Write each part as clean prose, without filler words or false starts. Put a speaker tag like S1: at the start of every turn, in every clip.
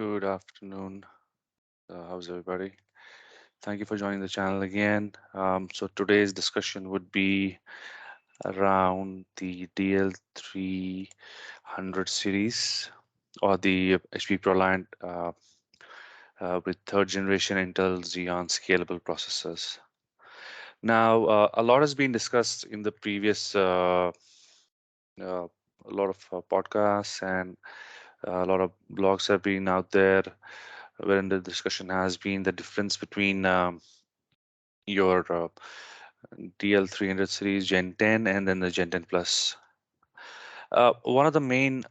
S1: Good afternoon. How's everybody? Thank you for joining the channel again. So today's discussion would be around the DL300 series or the HP Proliant with third generation Intel Xeon scalable processors. Now, a lot has been discussed in the previous uh, a lot of podcasts and a lot of blogs have been out there wherein the discussion has been the difference between your DL300 series Gen 10 and then the Gen 10 Plus. One of the main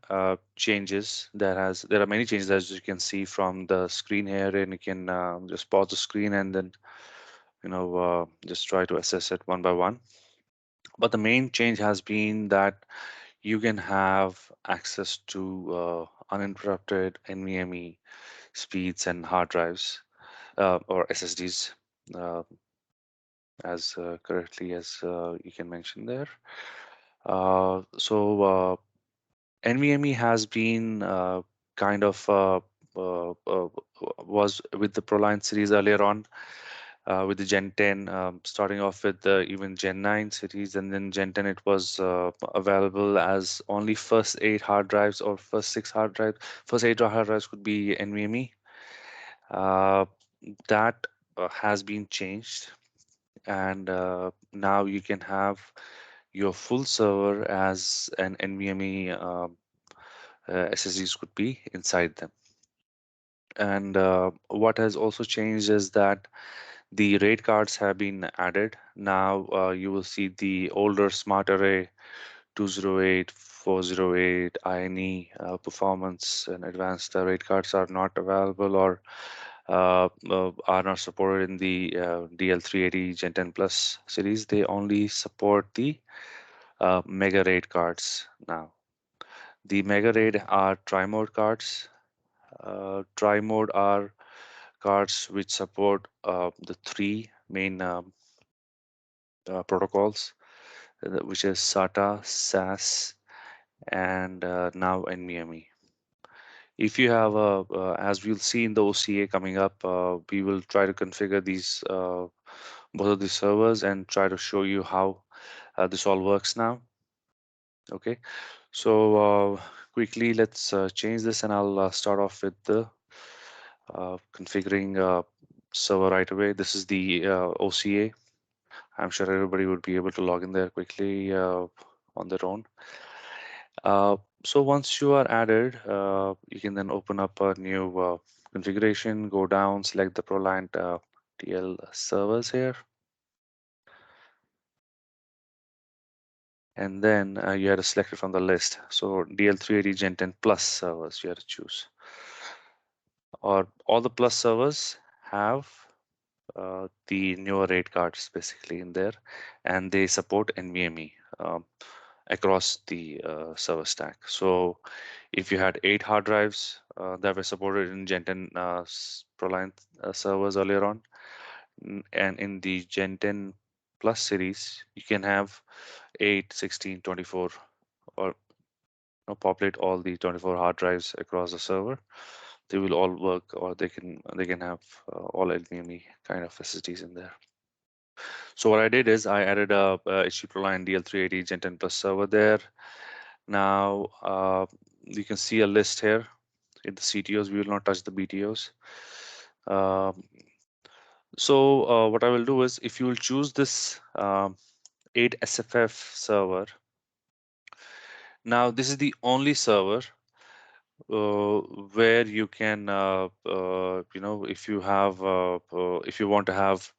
S1: changes there are many changes as you can see from the screen here, and you can just pause the screen and then just try to assess it one by one. But the main change has been that you can have access to uninterrupted NVMe speeds and hard drives or SSDs, uh, as correctly as you can mention there. So NVMe has been kind of was with the Proliant series earlier on, with the Gen 10, starting off with the even Gen 9 series, and then Gen 10 it was available as only first eight hard drives or first six hard drives. First eight hard drives could be NVMe. Uh, that has been changed, and now you can have your full server as an NVMe SSDs could be inside them. And what has also changed is that the RAID cards have been added. Now you will see the older Smart Array 208, 408, INE performance and advanced RAID cards are not available or are not supported in the DL380 Gen 10 Plus series. They only support the Mega RAID cards now. The Mega RAID are tri-mode cards. Tri-mode are cards which support the three main protocols, which is SATA, SAS, and now NVMe. If you have as we'll see in the OCA coming up, we will try to configure these both of these servers and try to show you how this all works now. Okay, so quickly let's change this, and I'll start off with the configuring server right away. This is the OCA. I'm sure everybody would be able to log in there quickly on their own. So once you are added, you can then open up a new configuration, go down, select the Proliant TL servers here, and then you have to select it from the list. So DL380 Gen 10 Plus servers you have to choose. Or all the Plus servers have the newer rate cards basically in there, and they support NVMe across the server stack. So if you had eight hard drives that were supported in Gen 10 Proliant servers earlier on, and in the Gen 10 Plus series, you can have 8, 16, 24, or populate all the 24 hard drives across the server. They will all work, or they can have all NVMe kind of SSDs in there. So what I did is I added a HP ProLine DL380 Gen 10 Plus server there. Now you can see a list here in the CTOs. We will not touch the BTOs. Um, so what I will do is, if you will choose this 8 SFF server, now this is the only server where you can, if you have, if you want to have,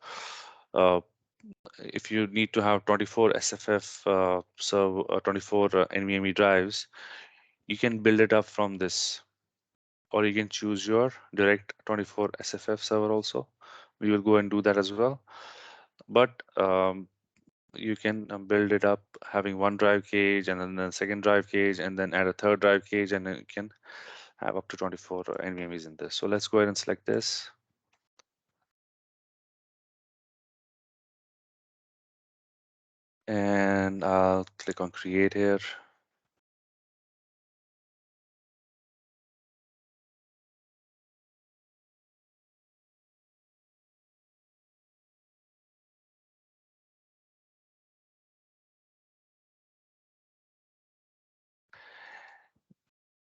S1: uh, if you need to have 24 SFF, 24 NVMe drives, you can build it up from this, or you can choose your direct 24 SFF server also. We will go and do that as well. But you can build it up having one drive cage and then the second drive cage and then add a third drive cage, and then you can have up to 24 NVMEs in this. So let's go ahead and select this. And I'll click on create here.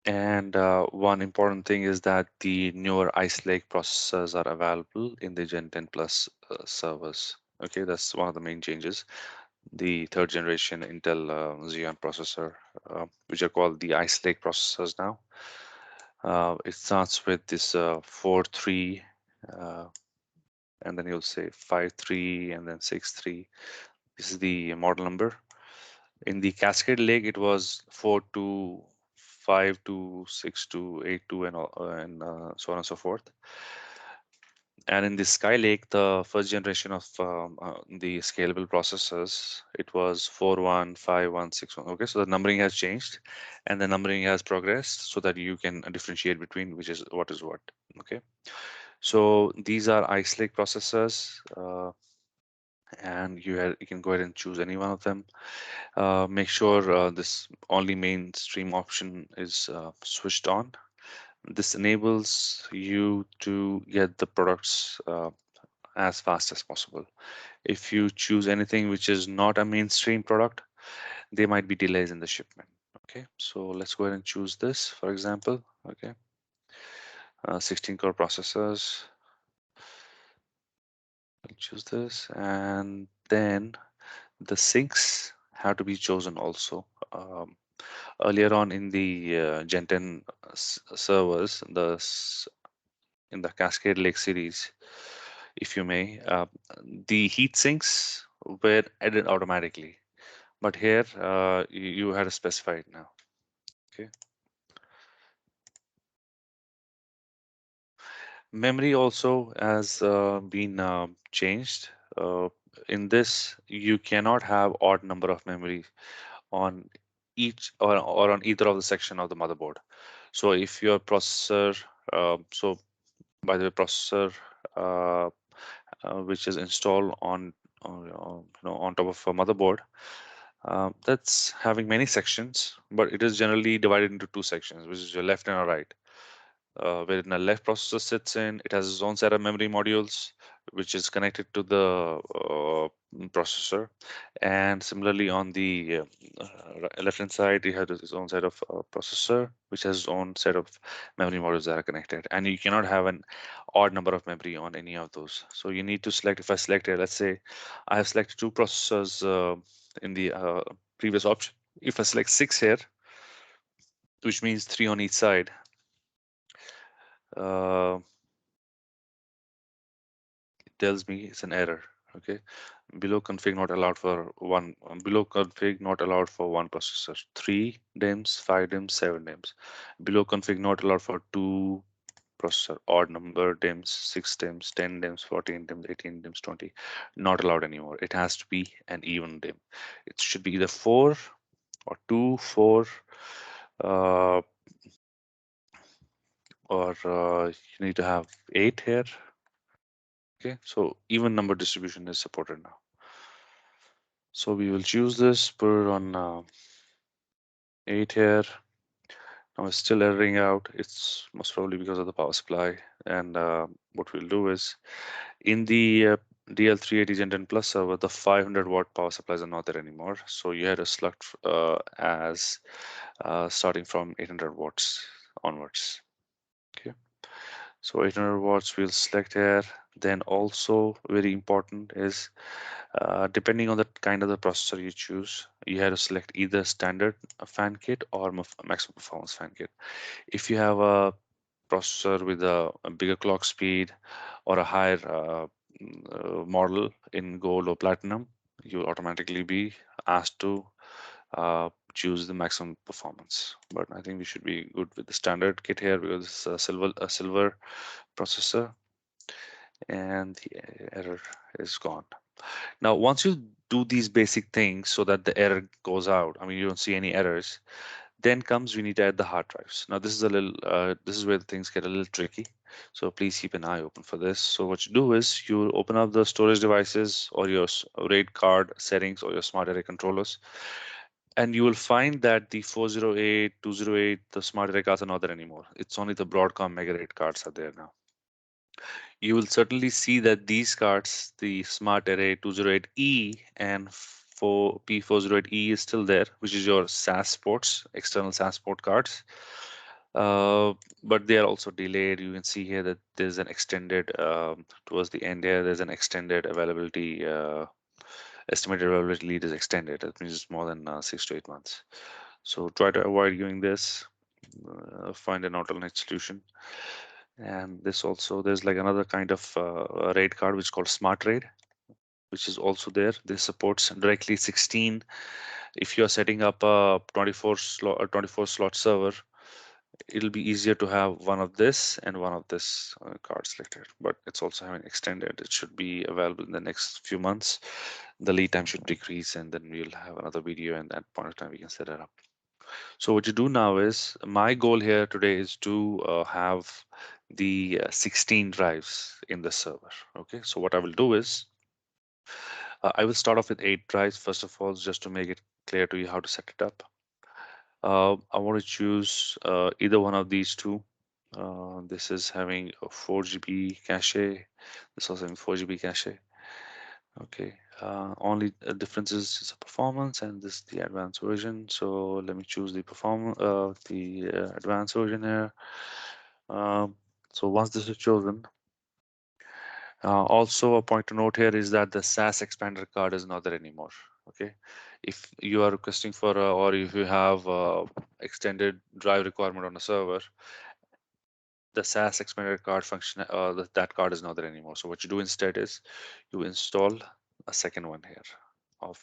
S1: And one important thing is that the newer Ice Lake processors are available in the Gen 10 Plus servers. Okay, that's one of the main changes. The third generation Intel Xeon processor, which are called the Ice Lake processors now. It starts with this 4.3, uh, and then you'll say 5.3, and then 6.3. This is the model number. In the Cascade Lake, it was 4.2, 5.2, 6.2, 8.2, and so on and so forth. And in the Skylake, the first generation of the scalable processors, it was 4.1, 5.1, 6.1. Okay, so the numbering has changed, and the numbering has progressed so that you can differentiate between which is what is what. Okay, so these are Ice Lake processors, and you can go ahead and choose any one of them. Make sure this only mainstream option is switched on. This enables you to get the products as fast as possible. If you choose anything which is not a mainstream product, there might be delays in the shipment. Okay, so let's go ahead and choose this, for example. Okay, 16 core processors. I'll choose this, and then the sinks have to be chosen also. Earlier on in the Gen 10 servers, in the Cascade Lake series, if you may, the heat sinks were added automatically. But here, you had to specify it now. Okay. Memory also has been changed. Uh, in this, you cannot have odd number of memory on each or on either of the section of the motherboard. So if your processor, so by the way, processor uh, which is installed on top of a motherboard, that's having many sections, but it is generally divided into two sections, which is your left and a right. Wherein a left processor sits in, it has its own set of memory modules, which is connected to the processor. And similarly, on the left-hand side, it has its own set of processor, which has its own set of memory modules that are connected. And you cannot have an odd number of memory on any of those. So you need to select, if I select here, let's say I have selected two processors in the previous option. If I select six here, which means three on each side, uh, tells me it's an error. Okay, below config not allowed for one. Below config not allowed for one processor. 3 DIMMs, 5 DIMMs, 7 DIMMs. Below config not allowed for two processor. Odd number DIMMs, 6 DIMMs, 10 DIMMs, 14 DIMMs, 18 DIMMs, 20. Not allowed anymore. It has to be an even DIMM. It should be either 4 or 2, 4, uh, or you need to have 8 here. Okay, so even number distribution is supported now. So we will choose this, put it on 8 here. Now it's still erroring out. It's most probably because of the power supply. And what we'll do is in the DL380 Gen 10 Plus server, the 500-watt power supplies are not there anymore. So you had to select as starting from 800 watts onwards. Okay. So 800 watts we'll select here. Then also very important is depending on the kind of the processor you choose, you have to select either standard fan kit or maximum performance fan kit. If you have a processor with a bigger clock speed or a higher model in gold or platinum, you'll automatically be asked to choose the maximum performance. But I think we should be good with the standard kit here because it's a silver processor, and the error is gone. Now, once you do these basic things so that the error goes out, I mean, you don't see any errors, then comes we need to add the hard drives. Now, this is where things get a little tricky. So please keep an eye open for this. So what you do is you open up the storage devices or your RAID card settings or your smart array controllers, and you will find that the 408, 208, the smart array cards are not there anymore. It's only the Broadcom Mega RAID cards are there now. You will certainly see that these cards, the Smart Array 208E and P408E is still there, which is your SAS ports, external SAS port cards. Uh, but they are also delayed. You can see here that there's an extended towards the end here. There's an extended availability. Estimated availability lead is extended. That means it's more than 6 to 8 months. So try to avoid doing this. Find an alternate solution. And this also, there's like another kind of rate card which is called Smart Rate, which is also there. This supports directly 16. If you're setting up a 24 slot server, it'll be easier to have one of this and one of this card selected. But it's also having extended. It should be available in the next few months. The lead time should decrease, and then we'll have another video, and at that point of time we can set it up. So what you do now is, my goal here today is to have the 16 drives in the server. Okay, so what I will do is, I will start off with 8 drives first of all, just to make it clear to you how to set it up. I want to choose either one of these two. This is having a 4 GB cache. This also having 4 GB cache. Okay. Only difference is the performance, and this is the advanced version. So let me choose the advanced version here. Um, so once this is chosen, also a point to note here is that the SAS expander card is not there anymore. Okay. If you are requesting for or if you have extended drive requirement on a server, the SAS expander card function, that card is not there anymore. So what you do instead is you install a second one here of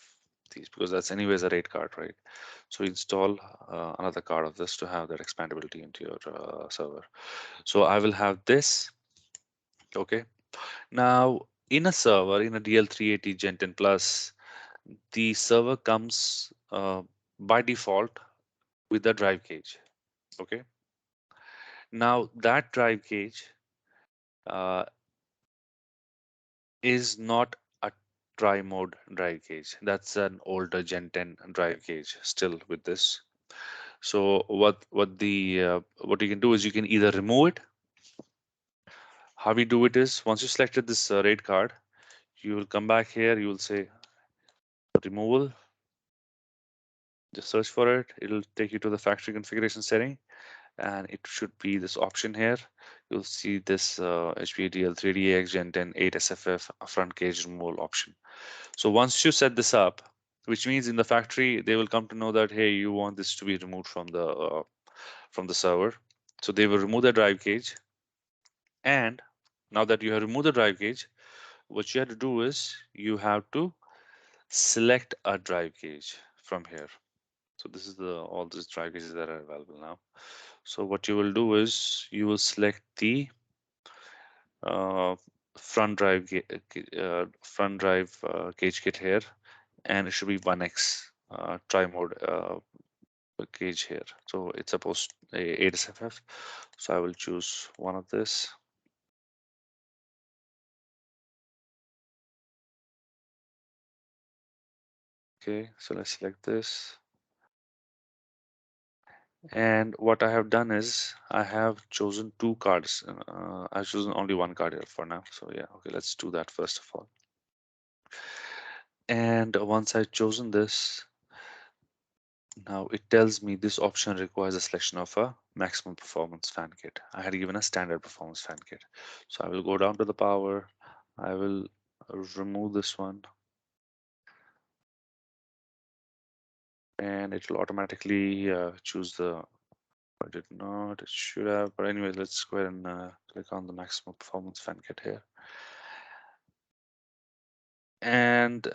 S1: these, because that's anyways a rate card, right? So install another card of this to have that expandability into your server. So I will have this. Okay. Now in a server, in a DL380 Gen 10 Plus, the server comes by default with a drive cage. Okay. Now that drive cage uh, is not a tri-mode drive gauge. That's an older Gen 10 drive gauge still with this. So what you can do is you can either remove it. How we do it is, once you selected this rate card, you will come back here. You will say removal. Just search for it. It'll take you to the factory configuration setting, and it should be this option here. You'll see this HPE DL3DX Gen 10 8 SFF front cage removal option. So once you set this up, which means in the factory they will come to know that, hey, you want this to be removed from the server. So they will remove the drive cage. And now that you have removed the drive cage, what you have to do is you have to select a drive cage from here. So this is the all these drive cages that are available now. So what you will do is you will select the uh, front drive cage kit here, and it should be 1x tri mode gauge here. So it's supposed a 8SFF. So I will choose one of this. Okay, so let's select this. And what I have done is I have chosen two cards. I've chosen only one card here for now. So yeah, okay, let's do that first of all. And once I've chosen this, now it tells me this option requires a selection of a maximum performance fan kit. I had given a standard performance fan kit. So I will go down to the power. I will remove this one, and it will automatically choose the, I did not, it should have, but anyway, let's go ahead and click on the maximum performance fan kit here. And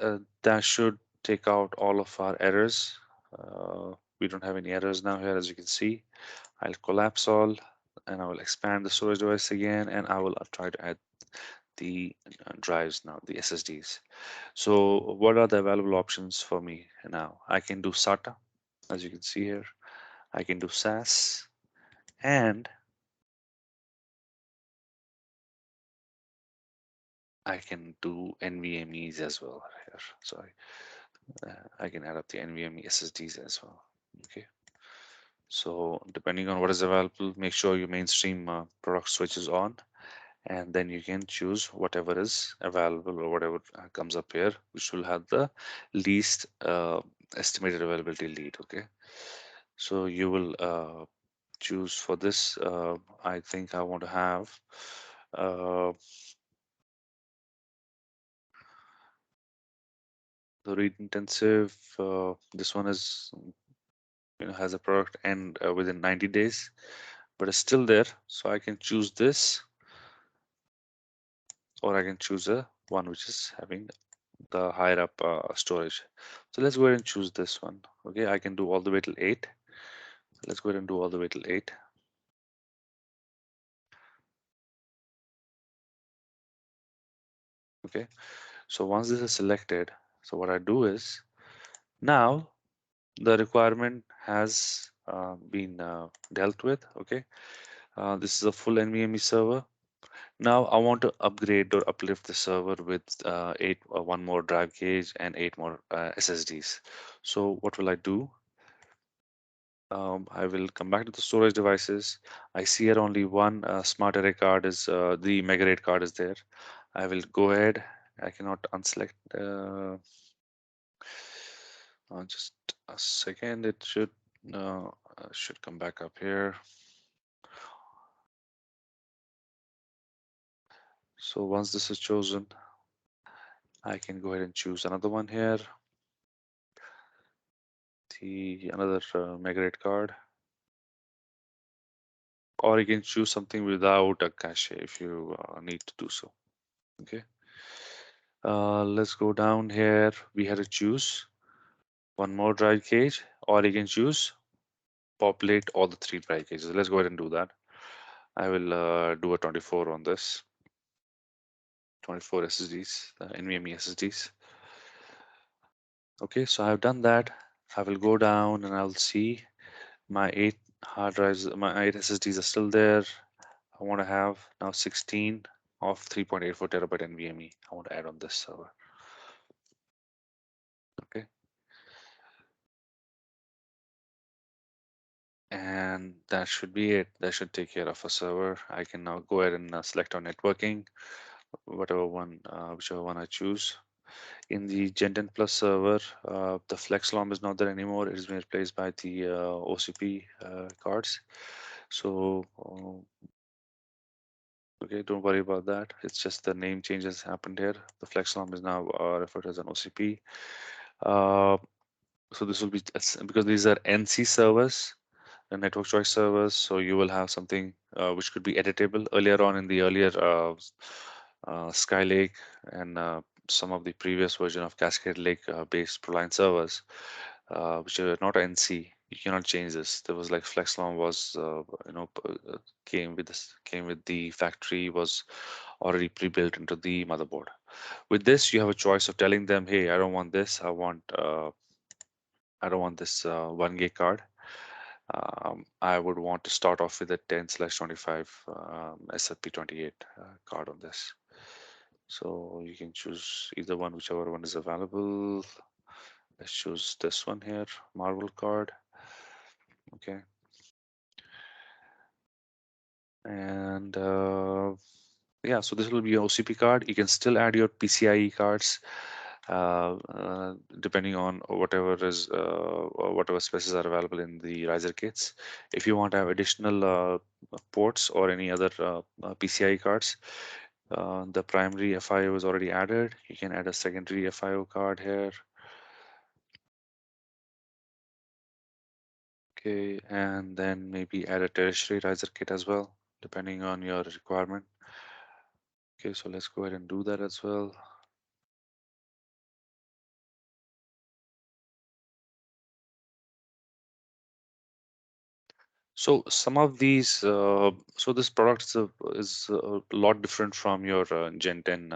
S1: that should take out all of our errors. We don't have any errors now here, as you can see. I'll collapse all, and I will expand the storage device again, and I will try to add the drives now, the SSDs. So what are the available options for me now? I can do SATA, as you can see here. I can do SAS, and I can do NVMEs as well here. Sorry, I can add up the NVMe SSDs as well. Okay. So depending on what is available, make sure your mainstream product switch is on, and then you can choose whatever is available or whatever comes up here, which will have the least estimated availability lead. Okay. So you will choose for this. I think I want to have uh, the read intensive. This one is, has a product end within 90 days, but it's still there. So I can choose this, or I can choose a one which is having the higher up storage. So let's go ahead and choose this one. Okay, I can do all the way till 8. Let's go ahead and do all the way till 8. Okay, so once this is selected, so what I do is now the requirement has been dealt with. Okay, this is a full NVMe server. Now I want to upgrade or uplift the server with one more drive gauge and 8 more SSDs. So what will I do? I will come back to the storage devices. I see here only one smart array card is the mega rate card is there. I will go ahead. I cannot unselect. Just a second. It should come back up here. So once this is chosen, I can go ahead and choose another one here. The another mega rate card, or you can choose something without a cache if you need to do so. Okay. Let's go down here. We had to choose one more drive cage, or you can choose populate all the 3 drive cages. Let's go ahead and do that. I will do a 24 on this. 24 SSDs, NVMe SSDs. Okay, so I've done that. I will go down and I'll see my 8 hard drives, my 8 SSDs are still there. I want to have now 16 of 3.84 terabyte NVMe. I want to add on this server. Okay, and that should be it. That should take care of a server. I can now go ahead and select on networking, whichever one I choose. In the Gen10 Plus server, the Flex LOM is not there anymore. It has been replaced by the OCP cards. So, okay, don't worry about that. It's just the name changes happened here. The Flex LOM is now referred as an OCP. Uh, so this will be because these are NC servers, the network choice servers. So you will have something which could be editable. Earlier on in the earlier Skylake and some of the previous version of Cascade Lake based Proliant servers, which are not NC. You cannot change this. There was like FlexLOM was, came with the factory, was already pre-built into the motherboard. With this, you have a choice of telling them, "Hey, I don't want this. I don't want this 1 gig card. I would want to start off with a 10/25 SFP28 card on this." So you can choose either one, whichever one is available. Let's choose this one here, Marvel card. Okay. And yeah, so this will be your OCP card. You can still add your PCIe cards depending on whatever spaces are available in the riser kits. If you want to have additional ports or any other PCIe cards, the primary FIO is already added. You can add a secondary FIO card here. Okay, and then maybe add a tertiary riser kit as well, depending on your requirement. Okay, so let's go ahead and do that as well. So some of these, so this product is a lot different from your Gen 10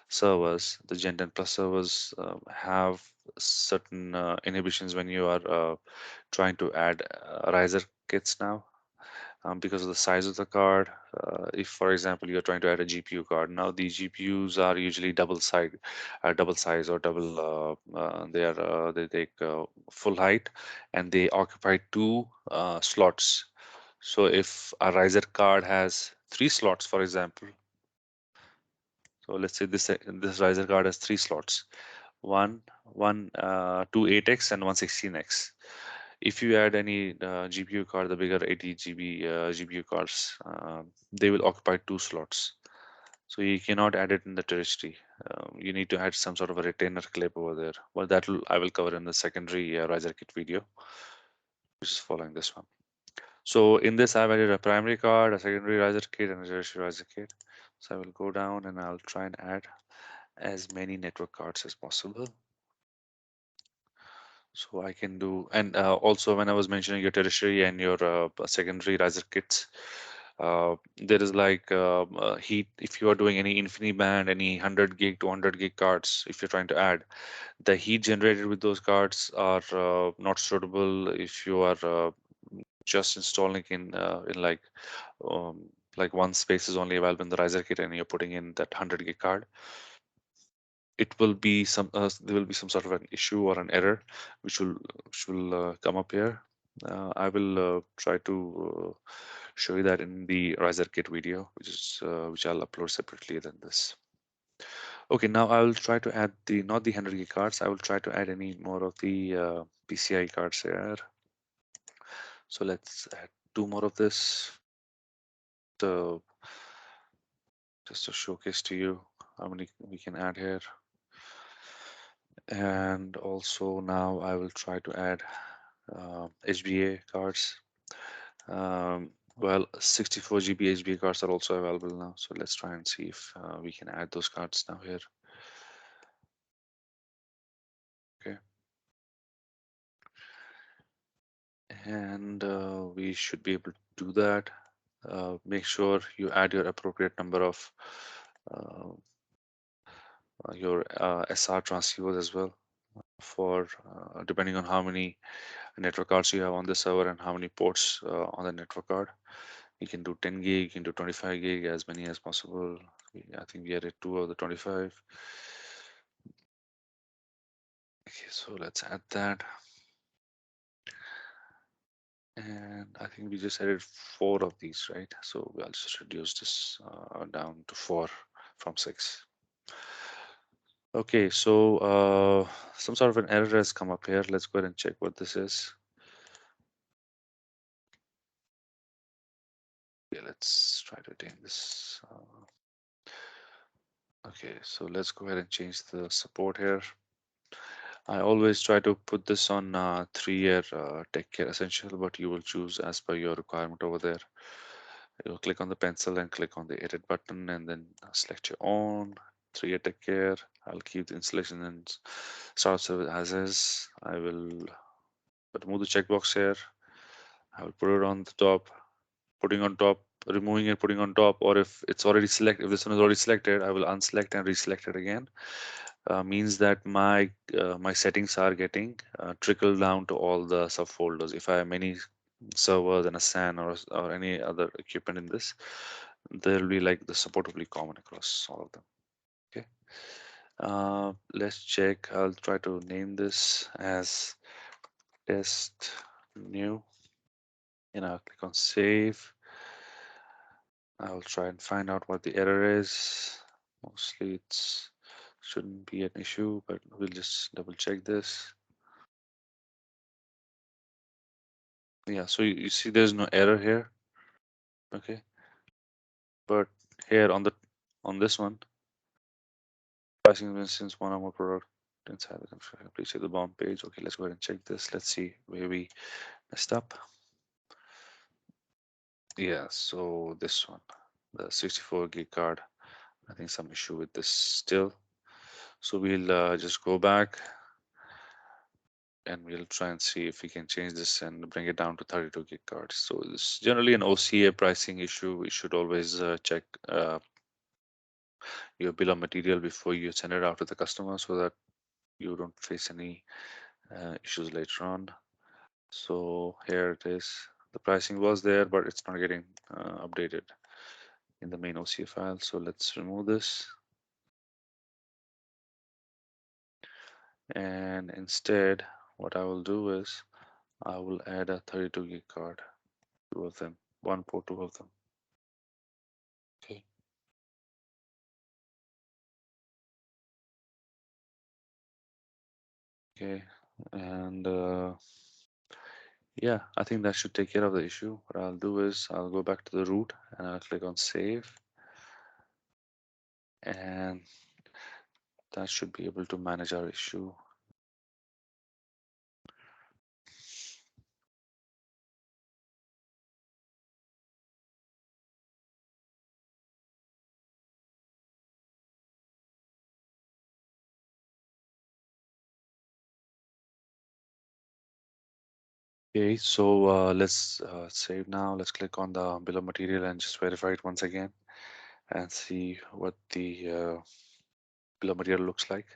S1: servers. The Gen 10 Plus servers have certain inhibitions when you are trying to add riser kits now. Because of the size of the card. If, for example, you're trying to add a GPU card, now the GPUs are usually double size or double. They take full height, and they occupy 2 slots. So if a riser card has 3 slots, for example, so let's say this riser card has 3 slots, two 8x and one 16x. If you add any GPU card, the bigger 80 GB GPU cards, they will occupy two slots. So you cannot add it in the tertiary. You need to add some sort of a retainer clip over there. Well, that will I will cover in the secondary riser kit video, which is following this one. So in this, I've added a primary card, a secondary riser kit, and a tertiary riser kit. So I will go down and I'll try and add as many network cards as possible. So I can do, and also when I was mentioning your tertiary and your secondary riser kits, there is like heat. If you are doing any InfiniBand, any 100 gig, 200 gig cards, if you're trying to add, the heat generated with those cards are not suitable if you are just installing in um, like one space is only available in the riser kit and you're putting in that 100 gig card. It will be some there will be some sort of an issue or an error which will come up here. I will try to show you that in the riser kit video, which I'll upload separately than this. Okay, now I will try to add the not the 100 gig cards. I will try to add any more of the PCI cards here. So let's add two more of this. So just to showcase to you how many we can add here. And also now I will try to add HBA cards. Well, 64 GB HBA cards are also available now. So let's try and see if we can add those cards now here. Okay. And we should be able to do that. Make sure you add your appropriate number of uh, your SR transceivers as well for depending on how many network cards you have on the server and how many ports on the network card. You can do 10 gig, you can do 25 gig, as many as possible. I think we added two of the 25. Okay, so let's add that. And I think we just added four of these, right? So I'll just reduce this down to four from six. Okay, so some sort of an error has come up here. Let's go ahead and check what this is. Okay, let's try to attain this. Okay, so let's go ahead and change the support here. I always try to put this on 3-year Tech Care Essential, but you will choose as per your requirement over there. You'll click on the pencil and click on the edit button and then select your own 3-year Tech Care. I'll keep the installation and start service as is. I will remove the checkbox here. I will put it on the top, putting on top, removing it, putting on top, or if it's already selected, if this one is already selected, I will unselect and reselect it again. Means that my settings are getting trickled down to all the subfolders. If I have many servers and a SAN or any other equipment in this, there will be like the support will be common across all of them. Okay. Let's check. I'll try to name this as test new, and I'll click on save. I'll try and find out what the error is. Mostly it's shouldn't be an issue, but we'll just double check this. Yeah, so you see there's no error here. Okay, but here on this one, pricing instance one or more product inside the configuration. Please see the bound page. Okay, let's go ahead and check this. Let's see where we messed up. Yeah, so this one, the 64 gig card. I think some issue with this still. So we'll just go back and we'll try and see if we can change this and bring it down to 32 gig cards. So this is generally an OCA pricing issue. We should always check your bill of material before you send it out to the customer so that you don't face any issues later on. So here it is. The pricing was there, but it's not getting updated in the main OCA file. So let's remove this. And instead, what I will do is I will add a 32 gig card, two of them, one for two of them. Okay. Okay. And Yeah, I think that should take care of the issue. What I'll do is I'll go back to the root and I'll click on save, and that should be able to manage our issue. Okay, so let's save now. Let's click on the bill of material and just verify it once again and see what the bill of material looks like.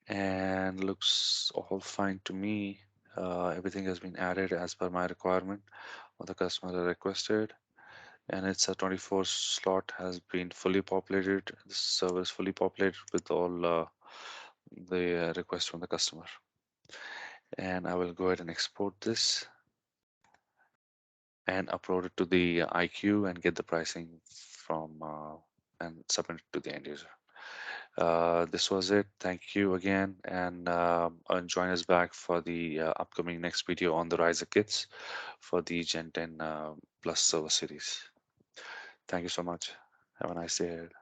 S1: And looks all fine to me. Everything has been added as per my requirement, what the customer requested, and it's a 24 slot has been fully populated. The server is fully populated with all the requests from the customer. And I will go ahead and export this and upload it to the IQ and get the pricing from and submit it to the end user. This was it. Thank you again, and join us back for the upcoming next video on the riser kits for the Gen 10 Plus server series. Thank you so much. Have a nice day ahead.